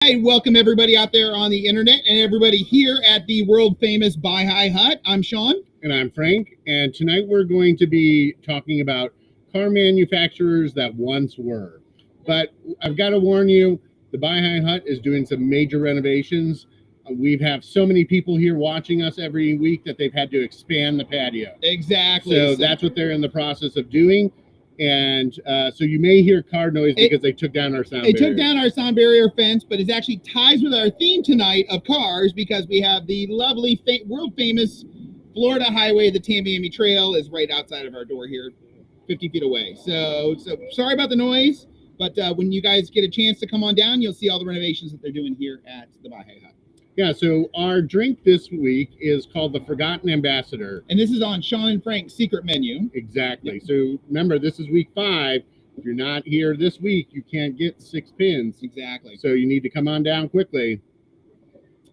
Hi, welcome everybody out there on the internet and everybody here at the world famous Buy High Hut. I'm Shawn. And I'm Frank. And tonight we're going to be talking about car manufacturers that once were. But I've got to warn you, the Buy High Hut is doing some major renovations. We have so many people here watching us every week that they've had to expand the patio. Exactly. So that's what they're in the process of doing. And so you may hear car noise because they took down our sound barrier. They took down our sound barrier fence, but it actually ties with our theme tonight of cars because we have the lovely, world famous Florida highway. The Tamiami Trail is right outside of our door here, 50 feet away. So sorry about the noise, but when you guys get a chance to come on down, you'll see all the renovations that they're doing here at the Buy High Hut. Yeah, so our drink this week is called the Forgotten Ambassador. And this is on Shawn and Frank's secret menu. Exactly. Yep. So remember, this is week 5. If you're not here this week, you can't get 6 pins. Exactly. So you need to come on down quickly.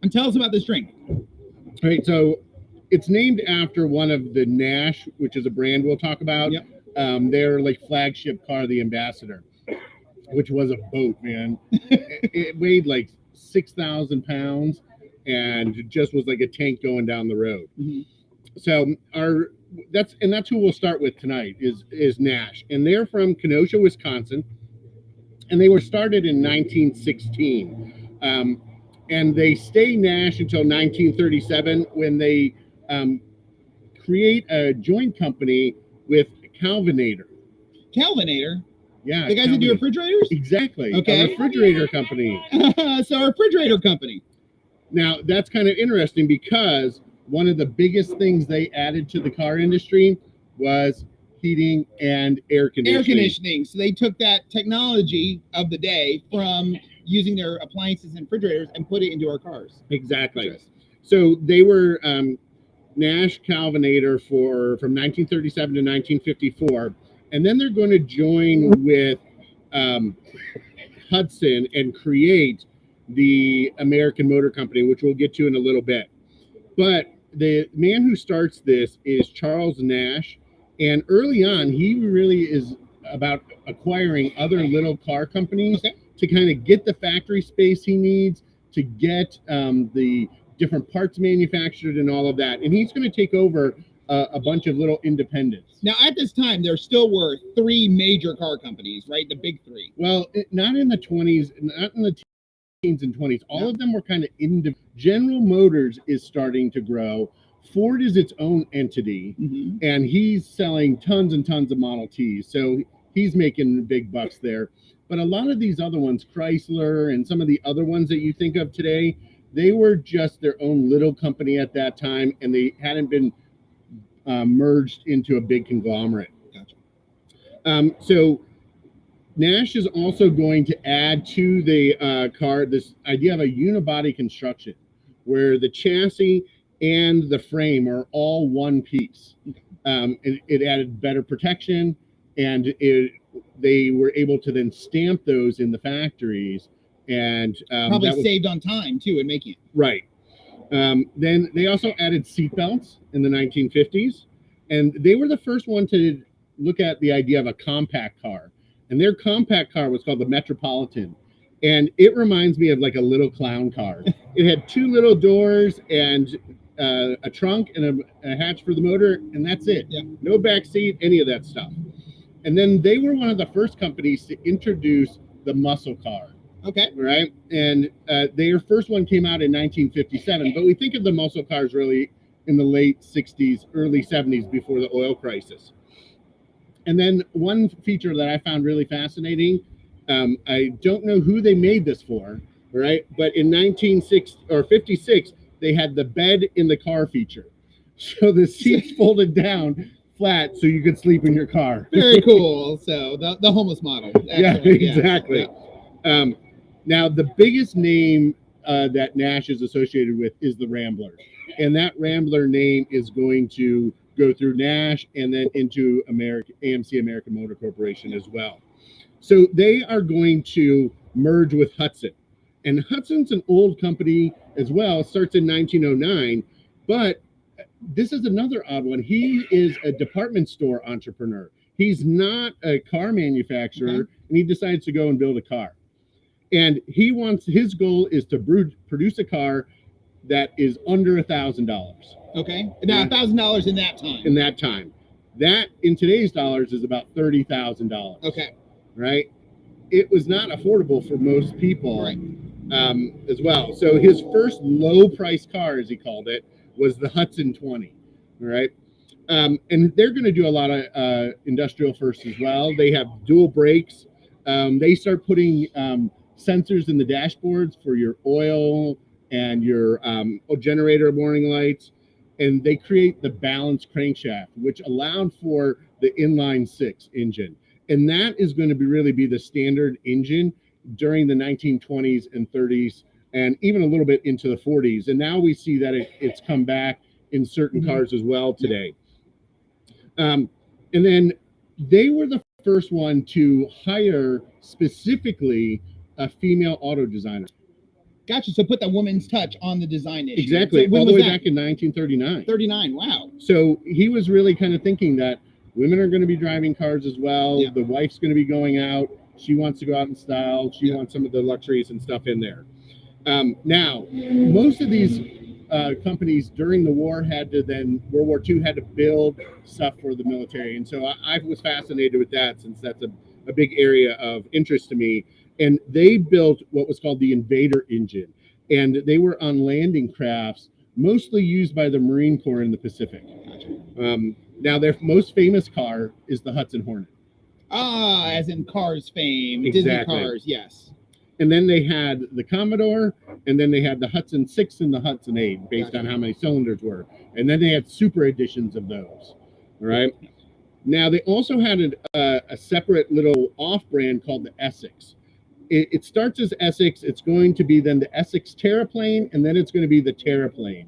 And tell us about this drink. All right, so it's named after one of the Nash, which is a brand we'll talk about. Yep. Their flagship car, the Ambassador, which was a boat, man. It weighed 6,000 pounds. And it just was like a tank going down the road. Mm-hmm. So that's who we'll start with tonight is Nash, and they're from Kenosha, Wisconsin, and they were started in 1916, and they stay Nash until 1937 when they create a joint company with Calvinator. Calvinator. Yeah, the guys that do refrigerators. Exactly. Okay. A refrigerator company. So a refrigerator company. Now, that's kind of interesting because one of the biggest things they added to the car industry was heating and air conditioning. Air conditioning. So they took that technology of the day from using their appliances and refrigerators and put it into our cars. Exactly. So they were Nash Calvinator from 1937 to 1954. And then they're going to join with Hudson and create the American Motor Company, which we'll get to in a little bit. But the man who starts this is Charles Nash, and early on he really is about acquiring other little car companies to kind of get the factory space he needs, to get the different parts manufactured and all of that, and he's going to take over a bunch of little independents. Now at this time there still were 3 major car companies, right? The big 3. Well, not in the 20s, not in the and 20s. All of them were kind of General Motors is starting to grow. Ford is its own entity, and he's selling tons and tons of Model Ts. So he's making big bucks there. But a lot of these other ones, Chrysler and some of the other ones that you think of today, they were just their own little company at that time, and they hadn't been merged into a big conglomerate. Gotcha. So Nash is also going to add to the car this idea of a unibody construction where the chassis and the frame are all one piece. It added better protection, and they were able to then stamp those in the factories, and probably saved on time too in making it. Right. Then they also added seatbelts in the 1950s, and they were the first one to look at the idea of a compact car. And their compact car was called the Metropolitan. And it reminds me of a little clown car. It had 2 little doors and a trunk and a hatch for the motor, and that's it. Yeah. No back seat, any of that stuff. And then they were one of the first companies to introduce the muscle car. Okay. Right? And their first one came out in 1957. But we think of the muscle cars really in the late 60s, early 70s before the oil crisis. And then one feature that I found really fascinating, I don't know who they made this for, right? But in 1956, they had the bed in the car feature. So the seats folded down flat so you could sleep in your car. Very cool. So the homeless model. Excellent. Yeah, exactly. Yeah. Now, the biggest name that Nash is associated with is the Rambler. And that Rambler name is going to go through Nash and then into AMC American Motor Corporation as well. So they are going to merge with Hudson. And Hudson's an old company as well. It starts in 1909. But this is another odd one. He is a department store entrepreneur. He's not a car manufacturer, and he decides to go and build a car. And his goal is to produce a car that is under $1,000. Okay. Now, $1,000 in that time. In that time. That, in today's dollars, is about $30,000. Okay. Right? It was not affordable for most people, right. As well. So his first low-price car, as he called it, was the Hudson 20. All right? And they're going to do a lot of industrial firsts as well. They have dual brakes. They start putting sensors in the dashboards for your oil and your generator warning lights. And they create the balanced crankshaft, which allowed for the inline six engine. And that is going to really be the standard engine during the 1920s and 30s, and even a little bit into the 40s. And now we see that it's come back in certain cars as well today. And then they were the first one to hire specifically a female auto designer. Gotcha. So put the woman's touch on the design issue. Exactly. So all the way back in 1939. 39. Wow. So he was really kind of thinking that women are going to be driving cars as well. Yeah. The wife's going to be going out. She wants to go out in style. She wants some of the luxuries and stuff in there. Now, most of these companies during the war World War II had to build stuff for the military. And so I was fascinated with that, since that's a big area of interest to me. And they built what was called the Invader engine. And they were on landing crafts, mostly used by the Marine Corps in the Pacific. Now, their most famous car is the Hudson Hornet. Ah, as in Cars fame. Exactly. Disney Cars, yes. And then they had the Commodore, and then they had the Hudson 6 and the Hudson 8, based on how many cylinders were. And then they had super editions of those. All right. Now, they also had a separate little off-brand called the Essex. It starts as Essex. It's going to be then the Essex Terraplane, and then it's going to be the Terraplane.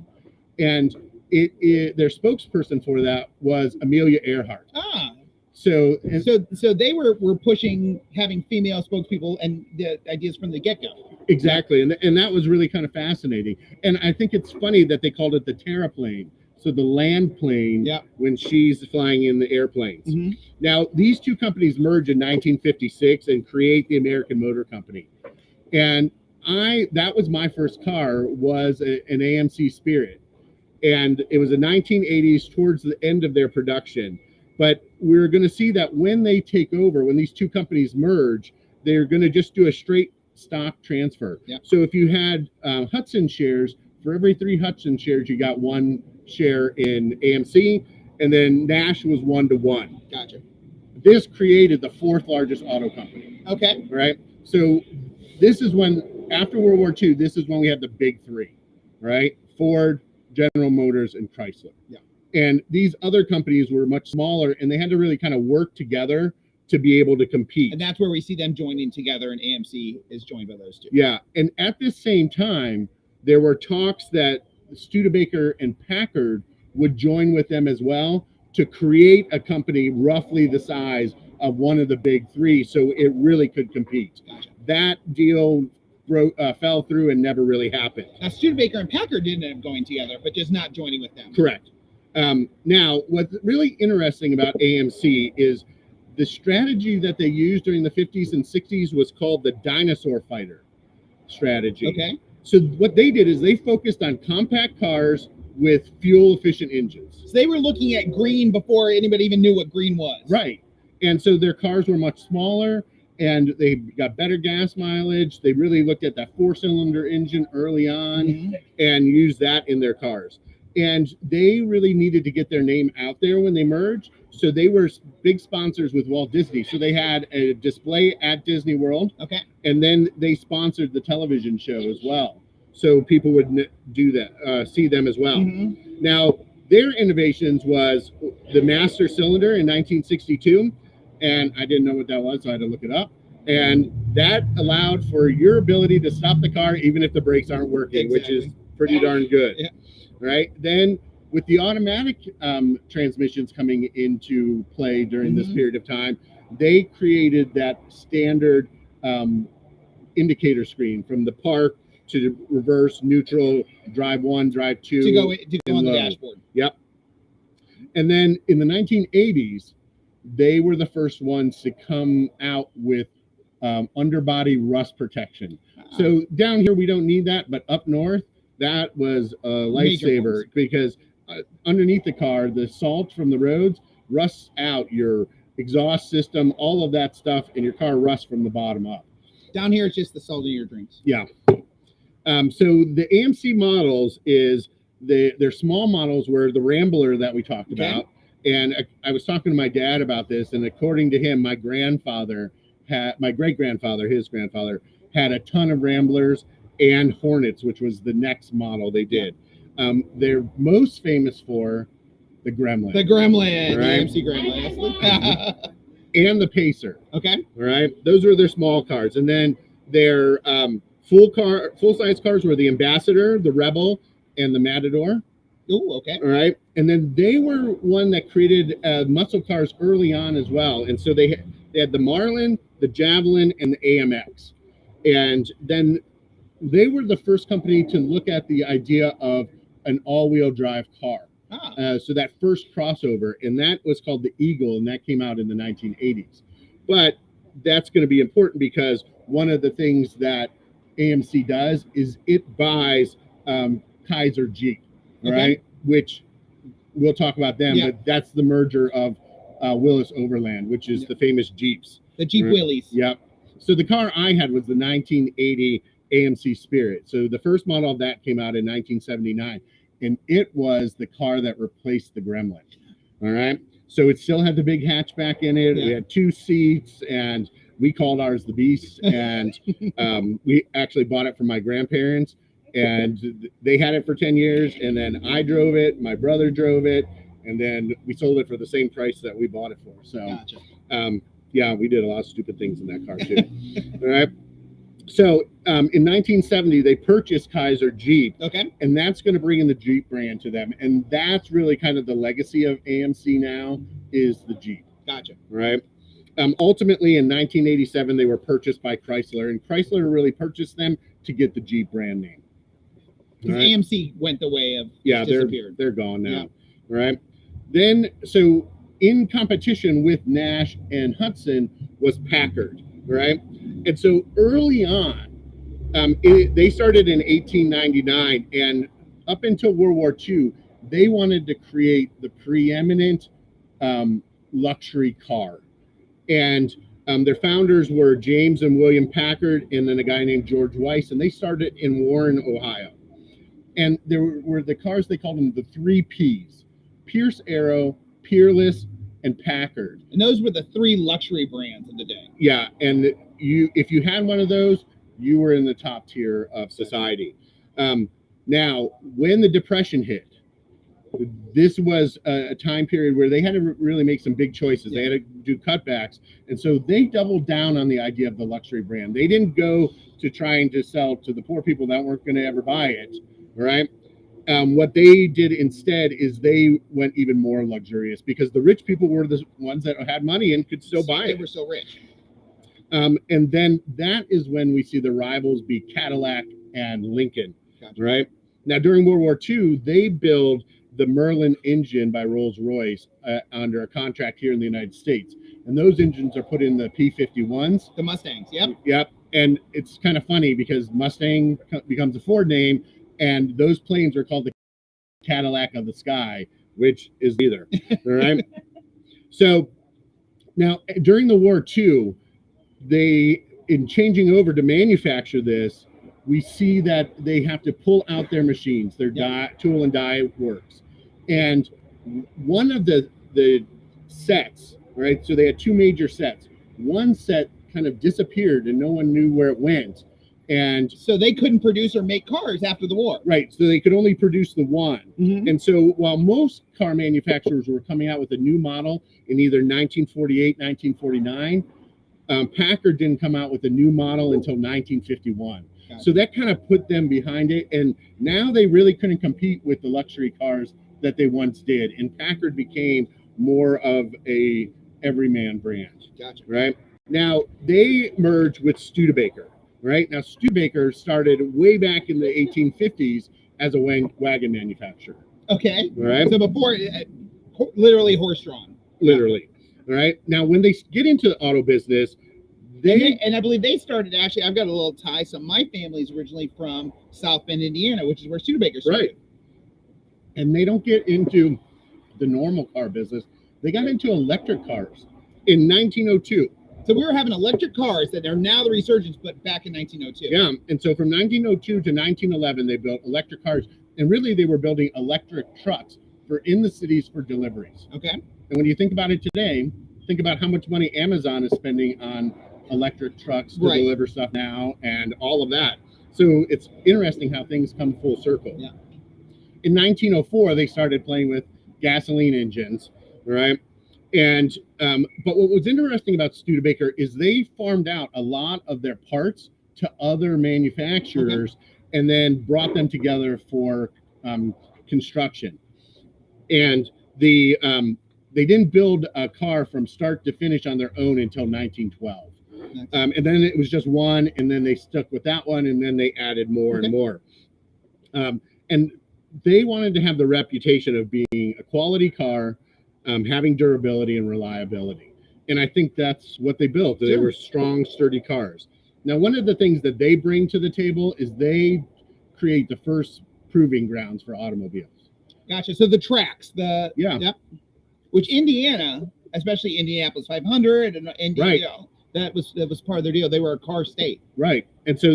And their spokesperson for that was Amelia Earhart. Ah. So they were pushing having female spokespeople and the ideas from the get-go. Exactly. And that was really kind of fascinating. And I think it's funny that they called it the Terraplane. So the land plane, when she's flying in the airplanes. Now, these two companies merged in 1956 and create the American Motor Company. And that was my first car, was an AMC Spirit. And it was the 1980s, towards the end of their production. But we're going to see that when they take over, when these two companies merge, they're going to just do a straight stock transfer. So if you had Hudson shares, for every 3 Hudson shares, you got 1 share in AMC, and then Nash was 1-to-1. Gotcha. This created the 4th largest auto company. Okay. Right. So this is when, after World War II, this is when we have the big 3, right? Ford, General Motors, and Chrysler. Yeah. And these other companies were much smaller, and they had to really kind of work together to be able to compete. And that's where we see them joining together, and AMC is joined by those two. Yeah. And at the same time, there were talks that Studebaker and Packard would join with them as well to create a company roughly the size of one of the big 3, so it really could compete. Gotcha. That deal fell through and never really happened. Now, Studebaker and Packard did end up going together, but just not joining with them. Correct. Now, what's really interesting about AMC is the strategy that they used during the 50s and 60s was called the dinosaur fighter strategy. Okay. So what they did is they focused on compact cars with fuel-efficient engines. So they were looking at green before anybody even knew what green was. Right. And so their cars were much smaller, and they got better gas mileage. They really looked at that 4-cylinder engine early on and used that in their cars. And they really needed to get their name out there when they merged. So they were big sponsors with Walt Disney. So they had a display at Disney World. Okay. And then they sponsored the television show as well. So people would do that, see them as well. Now, their innovations was the master cylinder in 1962. And I didn't know what that was, so I had to look it up. And that allowed for your ability to stop the car even if the brakes aren't working, which is pretty darn good. Yeah. Right. Then with the automatic transmissions coming into play during this period of time, they created that standard indicator screen from the park to reverse, neutral, drive 1, drive 2. To go on the dashboard. Yep. And then in the 1980s, they were the first ones to come out with underbody rust protection. Ah. So down here we don't need that, but up north that was a lifesaver because underneath the car, the salt from the roads rusts out your exhaust system, all of that stuff, and your car rusts from the bottom up. Down here, it's just the salt in your drinks. Yeah. So the AMC models they're small models where the Rambler that we talked about. And I was talking to my dad about this, and according to him, my great grandfather, his grandfather, had a ton of Ramblers and Hornets, which was the next model they did. They're most famous for the Gremlin. The Gremlin, right? the AMC Gremlin. And the Pacer. Okay. All right. Those were their small cars. And then their full-size cars were the Ambassador, the Rebel, and the Matador. Oh, okay. All right. And then they were one that created muscle cars early on as well. And so they had the Marlin, the Javelin, and the AMX. And then they were the first company to look at the idea of an all-wheel drive car. So that first crossover, and that was called the Eagle, and that came out in the 1980s. But that's going to be important because one of the things that AMC does is it buys Kaiser Jeep, right? Which we'll talk about them, but that's the merger of Willis Overland, which is the famous Jeeps. The Jeep Willys. Yep. So the car I had was the 1980 AMC Spirit. So the first model of that came out in 1979, and it was the car that replaced the Gremlin. All right. So it still had the big hatchback in it. We had 2 seats, and we called ours the Beast. And we actually bought it from my grandparents, and they had it for 10 years. And then I drove it, my brother drove it, and then we sold it for the same price that we bought it for. So, yeah, we did a lot of stupid things in that car too. All right. So in 1970, they purchased Kaiser Jeep. Okay. And that's going to bring in the Jeep brand to them. And that's really kind of the legacy of AMC now is the Jeep. Gotcha. Right. Ultimately, in 1987, they were purchased by Chrysler, and Chrysler really purchased them to get the Jeep brand name. Right? AMC went the way of they're gone now. Right. Then, so in competition with Nash and Hudson was Packard. Right. And so early on, they started in 1899, and up until World War II, they wanted to create the preeminent luxury car. And their founders were James and William Packard, and then a guy named George Weiss, and they started in Warren, Ohio. And there were the cars, they called them the 3 Ps: Pierce Arrow, Peerless, and Packard. And those were the 3 luxury brands of the day. Yeah, and if you had one of those, you were in the top tier of society. Now, when the Depression hit, this was a time period where they had to really make some big choices. They had to do cutbacks. And so they doubled down on the idea of the luxury brand. They didn't go to trying to sell to the poor people that weren't going to ever buy it, right? What they did instead is they went even more luxurious because the rich people were the ones that had money and could still buy it. They were so rich. And then that is when we see the rivals be Cadillac and Lincoln, right? Now, during World War II, they build the Merlin engine by Rolls-Royce under a contract here in the United States. And those engines are put in the P-51s. The Mustangs, yep. Yep. And it's kind of funny because Mustang becomes a Ford name, and those planes are called the Cadillac of the sky, which is neither. All right. So now during the war too, in changing over to manufacture this, we see that they have to pull out their machines, their tool and die works. And one of the sets, right? So they had 2 major sets. One set kind of disappeared and no one knew where it went. And so they couldn't produce or make cars after the war. Right. So they could only produce the one. Mm-hmm. And so while most car manufacturers were coming out with a new model in either 1948, 1949, Packard didn't come out with a new model until 1951. Gotcha. So that kind of put them behind it. And now they really couldn't compete with the luxury cars that they once did. And Packard became more of a everyman brand. Gotcha. Right. Now they merged with Studebaker. Right. Now Studebaker started way back in the 1850s as a wagon manufacturer. Okay. Right. So before, literally horse-drawn. Literally. All right. Now, when they get into the auto business, And I believe they started, actually, I've got a little tie. So my family's originally from South Bend, Indiana, which is where Studebaker started. Right. And they don't get into the normal car business. They got into electric cars in 1902. So we were having electric cars that are now the resurgence, but back in 1902. Yeah, and so from 1902 to 1911, they built electric cars, and really they were building electric trucks for in the cities for deliveries. Okay. And when you think about it today, think about how much money Amazon is spending on electric trucks to deliver stuff now and all of that. So it's interesting how things come full circle. Yeah. In 1904, they started playing with gasoline engines, right? And but what was interesting about Studebaker is they farmed out a lot of their parts to other manufacturers and then brought them together for construction. And they didn't build a car from start to finish on their own until 1912. And then it was just one, and then they stuck with that one, and then they added more and more. And they wanted to have the reputation of being a quality car, having durability and reliability. And I think that's what they built. They were strong, sturdy cars. Now, one of the things that they bring to the table is they create the first proving grounds for automobiles. Gotcha. So the tracks, which Indiana, especially Indianapolis 500 and Indiana, that was part of their deal. They were a car state. Right. And so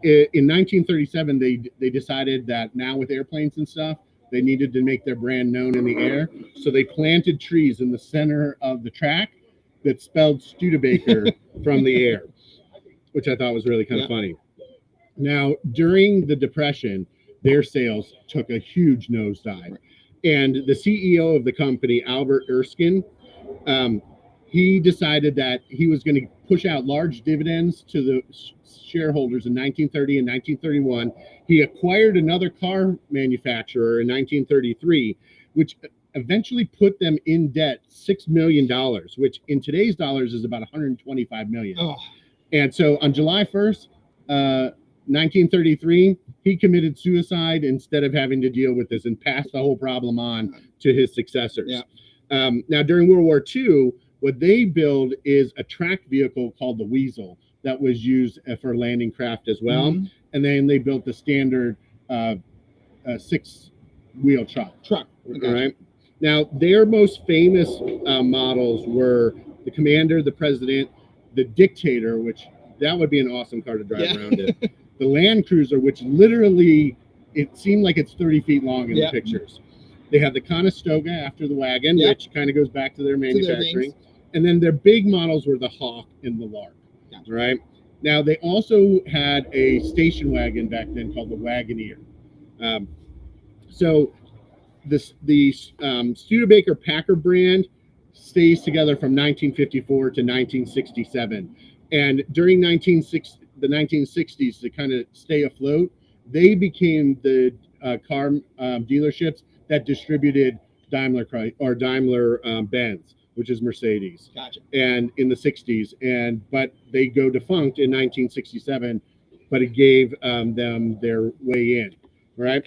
in 1937, they decided that now with airplanes and stuff, they needed to make their brand known in the air. So they planted trees in the center of the track that spelled Studebaker from the air, which I thought was really kind of funny. Now, during the Depression, their sales took a huge nosedive. And the CEO of the company, Albert Erskine, he decided that he was going to push out large dividends to the shareholders in 1930 and 1931. He acquired another car manufacturer in 1933, which eventually put them in debt $6 million, which in today's dollars is about $125 million. Oh. And so on July 1st, 1933, he committed suicide instead of having to deal with this and passed the whole problem on to his successors. Yeah. Now, during World War II, what they build is a tracked vehicle called the Weasel that was used for landing craft as well. Mm-hmm. And then they built the standard six-wheel truck. Right? Now, their most famous models were the Commander, the President, the Dictator, which that would be an awesome car to drive around in. The Land Cruiser, which literally, it seemed like it's 30 feet long in the pictures. They have the Conestoga after the wagon, which kind of goes back to their manufacturing. And then their big models were the Hawk and the Lark, right? Now, they also had a station wagon back then called the Wagoneer. So the Studebaker Packard brand stays together from 1954 to 1967. And during the 1960s, to kind of stay afloat, they became the car dealerships that distributed Daimler Benz, which is Mercedes. Gotcha. And in the 60s, but they go defunct in 1967, but it gave them their way in, right?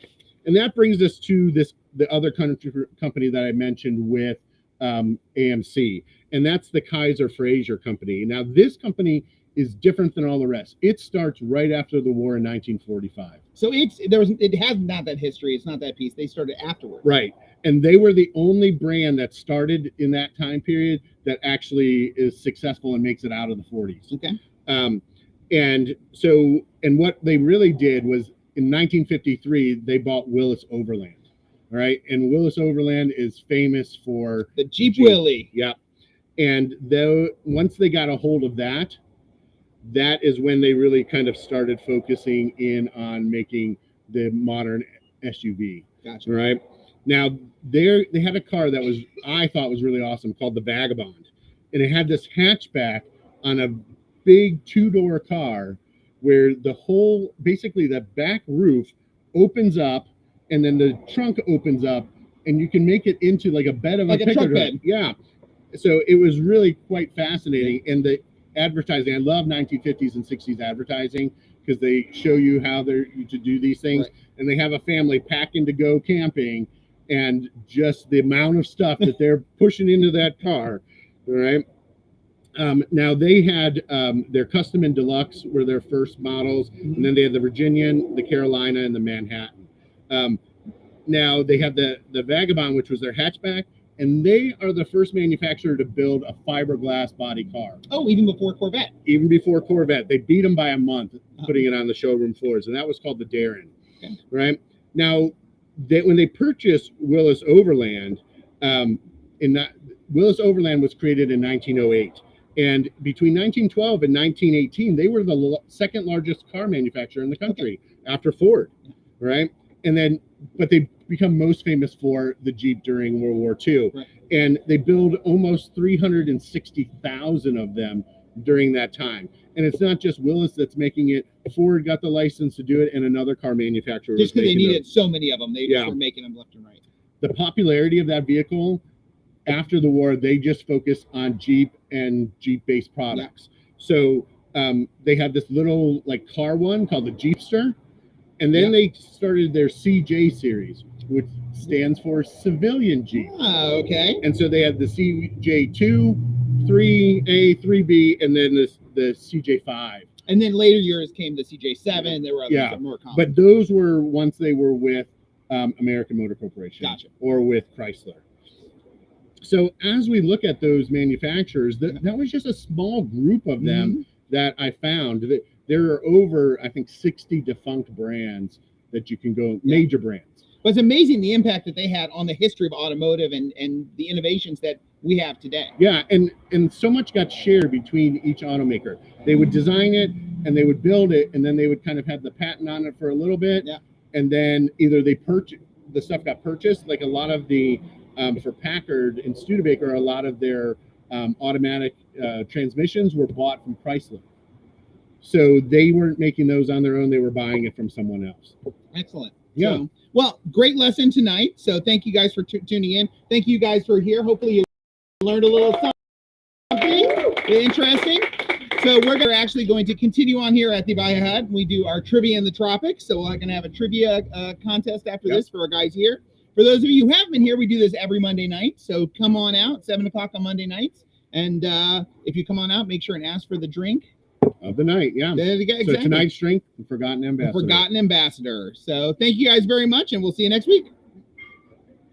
And that brings us to the other company that I mentioned with AMC, and that's the Kaiser Frazer company. Now, this company is different than all the rest. It starts right after the war in 1945. So it has not that history. It's not that piece. They started afterwards. Right. And they were the only brand that started in that time period that actually is successful and makes it out of the 40s. Okay. And what they really did was in 1953, they bought Willis Overland. All right. And Willis Overland is famous for the Jeep Willie. Yeah. And once they got a hold of that is when they really kind of started focusing in on making the modern SUV. Gotcha. Right. Now, they had a car that I thought was really awesome called the Vagabond. And it had this hatchback on a big two-door car where basically the back roof opens up and then the trunk opens up and you can make it into like a bed of like a truck bed. Yeah. So it was really quite fascinating. And the advertising, I love 1950s and 60s advertising because they show you how to do these things. Right. And they have a family packing to go camping and just the amount of stuff that they're pushing into that car, right? Now they had their Custom and Deluxe were their first models, and then they had the Virginian, the Carolina, and the Manhattan. Now they have the Vagabond, which was their hatchback, and they are the first manufacturer to build a fiberglass body car. Oh, even before Corvette. Even before Corvette. They beat them by a month putting it on the showroom floors, and that was called the Darren. Okay. Right? Now, when they purchased Willis Overland, Willis Overland was created in 1908. And between 1912 and 1918, they were the second largest car manufacturer in the country after Ford, right? And then, but they become most famous for the Jeep during World War II. Right. And they build almost 360,000 of them during that time. And it's not just Willis that's making it. Ford got the license to do it, and another car manufacturer just because they needed those. so many of them. They just were making them left and right. The popularity of that vehicle after the war, they just focused on Jeep and Jeep-based products. So they had this little like car one called the Jeepster, and then they started their CJ series, which stands for Civilian Jeep. Oh, okay. And so they had the CJ2, 3A, 3B, and then the CJ5. And then later years came the CJ7. There were others that were more common. But those were once they were with American Motor Corporation or with Chrysler. So as we look at those manufacturers, that was just a small group of them that I found. There are over, I think, 60 defunct brands that you can go, major brands. But it's amazing the impact that they had on the history of automotive and the innovations that we have today. Yeah, and so much got shared between each automaker. They would design it and they would build it, and then they would kind of have the patent on it for a little bit. Yeah. And then either the stuff got purchased, like a lot of the for Packard and Studebaker, a lot of their automatic transmissions were bought from Chrysler. So they weren't making those on their own. They were buying it from someone else. Excellent. Yeah. So, well, great lesson tonight. So thank you guys for tuning in. Thank you guys for here. Hopefully you learned a little something interesting. So we're actually going to continue on here at the Bahia Hut. We do our trivia in the tropics. So we're going to have a trivia contest after this for our guys here. For those of you who haven't been here, we do this every Monday night. So come on out, 7 o'clock on Monday nights. And if you come on out, make sure and ask for the drink of the night. Yeah. Exactly. So tonight's drink, the Forgotten Ambassador. Forgotten Ambassador. So thank you guys very much, and we'll see you next week.